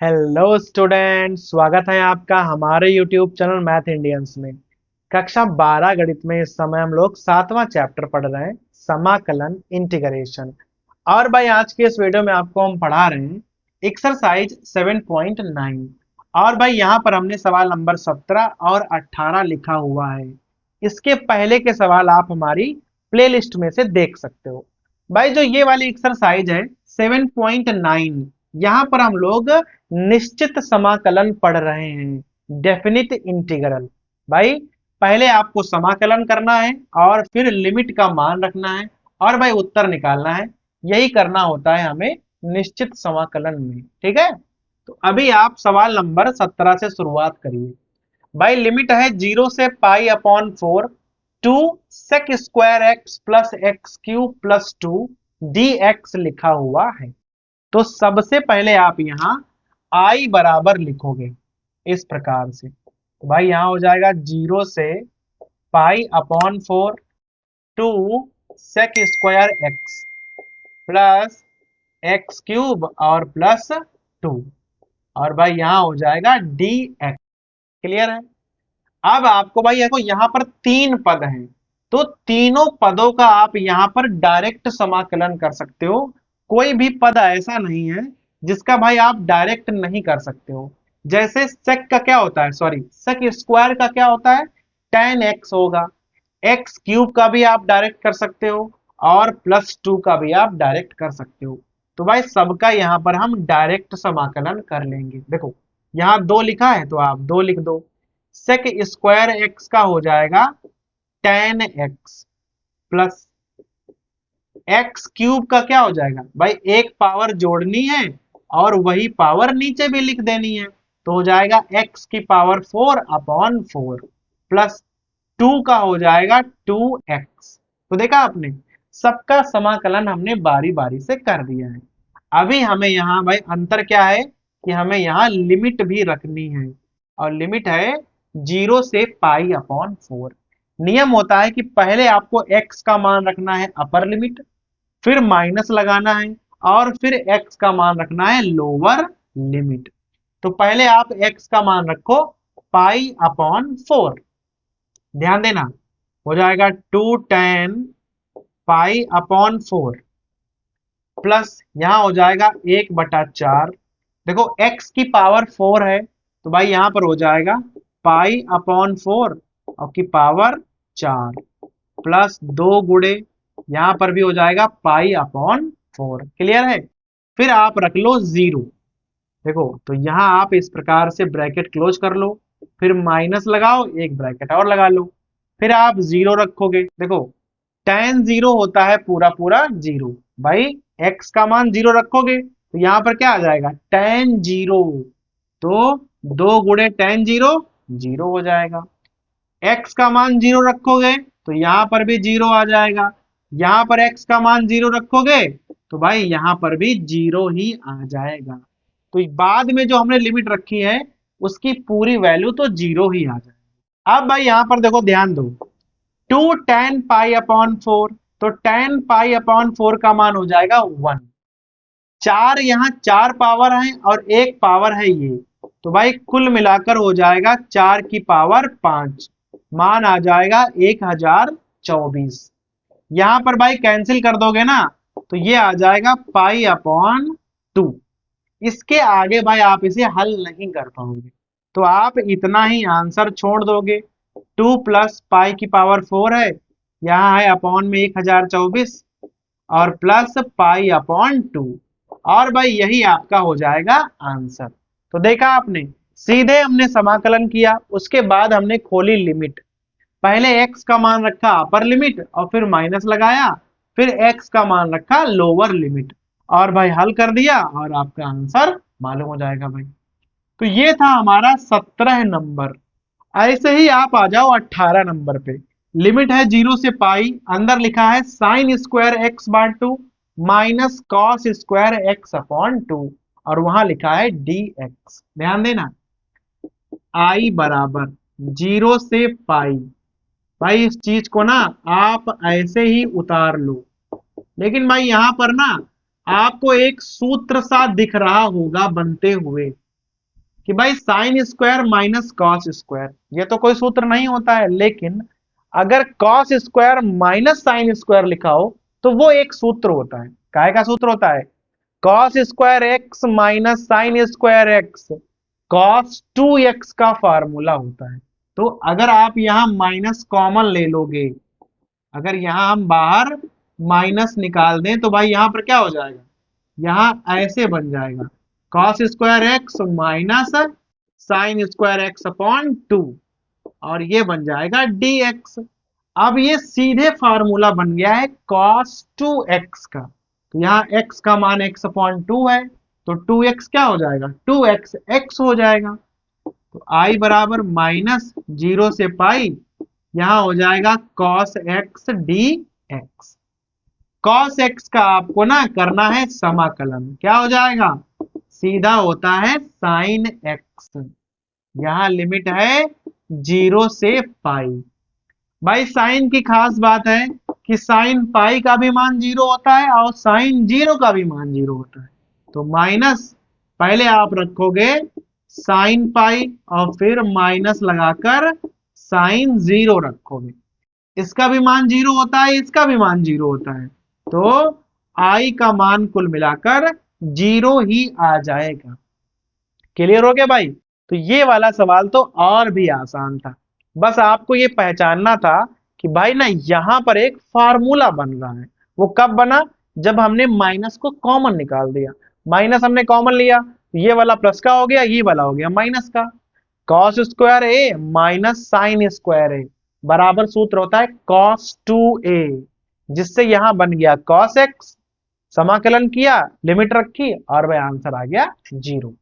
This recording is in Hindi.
हेलो स्टूडेंट, स्वागत है आपका हमारे यूट्यूब चैनल मैथ इंडियंस में। कक्षा 12 गणित में इस समय हम लोग 7वां चैप्टर पढ़ रहे हैं, समाकलन इंटीग्रेशन। और भाई आज के इस वीडियो में आपको हम पढ़ा रहे हैं एक्सरसाइज 7.9। और भाई यहाँ पर हमने सवाल नंबर 17 और 18 लिखा हुआ है। इसके पहले के सवाल आप हमारी प्लेलिस्ट में से देख सकते हो। भाई जो ये वाली एक्सरसाइज है 7.9, यहाँ पर हम लोग निश्चित समाकलन पढ़ रहे हैं, डेफिनिट इंटीग्रल। भाई पहले आपको समाकलन करना है और फिर लिमिट का मान रखना है और भाई उत्तर निकालना है। यही करना होता है हमें निश्चित समाकलन में, ठीक है। तो अभी आप सवाल नंबर 17 से शुरुआत करिए। भाई लिमिट है 0 से pi upon 4 two sec square x plus x cube plus 2 d x लिखा हुआ है। तो सबसे पहले आप यहाँ आई बराबर लिखोगे इस प्रकार से। तो भाई यहाँ हो जाएगा 0 से pi upon 4 two sec square x plus x cube और प्लस 2, और भाई यहाँ हो जाएगा डी एक्स। क्लियर है। अब आपको भाई देखो यहाँ पर 3 पद हैं, तो तीनों पदों का आप यहाँ पर डायरेक्ट समाकलन कर सकते हो। कोई भी पद ऐसा नहीं है जिसका भाई आप डायरेक्ट नहीं कर सकते हो। जैसे सेक का क्या होता है, सॉरी सेक स्क्वायर का क्या होता है, tan x होगा। एक्स क्यूब का भी आप डायरेक्ट कर सकते हो और प्लस 2 का भी आप डायरेक्ट कर सकते हो। तो भाई सबका यहाँ पर हम डायरेक्ट समाकलन कर लेंगे। देखो यहाँ 2 लिखा है तो आप 2 लिख दो। सेक स्क्वायर एक्स का हो जाएगा tan x plus x cube का क्या हो जाएगा, भाई एक पावर जोड़नी है और वही पावर नीचे भी लिख देनी है, तो हो जाएगा एक्स की पावर 4 अपॉन 4 प्लस 2 का हो जाएगा 2x। तो देखा आपने, सबका समाकलन हमने बारी बारी से कर दिया है। अभी हमें यहाँ भाई अंतर क्या है कि हमें यहाँ लिमिट भी रखनी है, और लिमिट है 0 से पाई अपॉन 4। नियम होता है कि पहले आपको x का मान रखना है अपर लिमिट, फिर माइनस लगाना है और फिर x का मान रखना है लोअर लिमिट। तो पहले आप x का मान रखो पाई अपॉन 4, ध्यान देना, हो जाएगा 2 tan पाई अपॉन 4 प्लस यहां हो जाएगा 1/4। देखो x की पावर 4 है तो भाई यहां पर हो जाएगा पाई अपॉन 4 और की पावर 4 प्लस 2 गुणे यहां पर भी हो जाएगा पाई अपॉन 4। क्लियर है। फिर आप रख लो 0। देखो तो यहां आप इस प्रकार से ब्रैकेट क्लोज कर लो, फिर माइनस लगाओ, एक ब्रैकेट और लगा लो, फिर आप 0 रखोगे। देखो tan 0 होता है पूरा पूरा 0। भाई x का मान 0 रखोगे तो यहां पर क्या आ जाएगा tan 0, तो 2 गुणे tan 0 0 हो जाएगा। x का मान 0 रखोगे तो यहां पर भी 0 आ जाएगा। यहां पर x का मान 0 रखोगे तो भाई यहां पर भी 0 ही आ जाएगा। तो बाद में जो हमने लिमिट रखी है उसकी पूरी वैल्यू तो 0 ही आ जाएगी। अब भाई यहां पर देखो ध्यान दो, 2 tan पाई अपॉन 4, तो tan पाई अपॉन 4 का मान हो जाएगा 1। 4 यहाँ 4 पावर है और 1 पावर है ये, तो भाई कुल मिलाकर हो जाएगा 4 की पावर 5, मान आ जाएगा 1024। यहां पर भाई कैंसिल कर दोगे ना तो ये आ जाएगा पाई अपॉन 2। इसके आगे भाई आप इसे हल नहीं कर पाओगे, तो आप इतना ही आंसर छोड़ दोगे। 2 प्लस पाई की पावर 4 है, यहाँ है अपॉन में 1024 और प्लस पाई अपॉन 2, और भाई यही आपका हो जाएगा आंसर। तो देखा आपने, सीधे हमने समाकलन किया, उसके बाद हमने खोली लिमिट। पहले x का मान रखा अपर लिमिट और फिर माइनस लगाया, फिर x का मान रखा लोअर लिमिट, और भाई हल कर दिया और आपका आंसर मालूम हो जाएगा भाई। तो ये था हमारा 17 नंबर। ऐसे ही आप आ जाओ 18 नंबर पे। लिमिट है 0 से पाई, अंदर लिखा है साइन स्क्वायर एक्स बार 2 minus cos square x upon 2, और वहां लिखा है डी एक्स। ध्यान देना, आई बराबर 0 से पाई। भाई इस चीज को ना आप ऐसे ही उतार लो, लेकिन भाई यहां पर ना आपको एक सूत्र सा दिख रहा होगा बनते हुए, कि भाई sine square minus cos square, ये तो कोई सूत्र नहीं होता है, लेकिन अगर cos square minus sine square लिखा हो तो वो एक सूत्र होता है। काय का सूत्र होता है? Cos square x minus sine square x, cos 2x का फार्मूला होता है। तो अगर आप यहां माइनस कॉमन ले लोगे, अगर यहां हम बाहर माइनस निकाल दें तो भाई यहां पर क्या हो जाएगा, यहां ऐसे बन जाएगा cos square x minus sine square x upon 2, और ये बन जाएगा dx। अब ये सीधे फार्मूला बन गया है cos 2x का, तो यहाँ x का मान x अपॉन 2 है, तो 2x क्या हो जाएगा, 2x x हो जाएगा। तो i बराबर माइनस 0 से पाई, यहाँ हो जाएगा cos x dx। cos x का आपको ना करना है समाकलन, क्या हो जाएगा, सीधा होता है sin x, यहाँ लिमिट है 0 से पाई। भाई साइन की खास बात है कि साइन पाई का भी मान 0 होता है और साइन 0 का भी मान 0 होता है। तो माइनस पहले आप रखोगे साइन पाई और फिर माइनस लगाकर साइन 0 रखोगे, इसका भी मान 0 होता है, इसका भी मान 0 होता है, तो आई का मान कुल मिलाकर 0 ही आ जाएगा। क्लियर हो गया भाई? तो ये वाला सवाल तो और भी आसान था, बस आपको ये पहचानना था कि भाई ना यहां पर एक फार्मूला बन रहा है। वो कब बना, जब हमने माइनस को कॉमन निकाल दिया, माइनस हमने कॉमन लिया, ये वाला प्लस का हो गया, ये वाला हो गया माइनस का। कॉस स्क्वायर ए माइनस साइन स्क्वायर ए बराबर सूत्र होता है कॉस 2a, जिससे यहां बन गया कॉस एक्स, समाकलन किया, लिमिट रखी और भाई आंसर आ गया 0।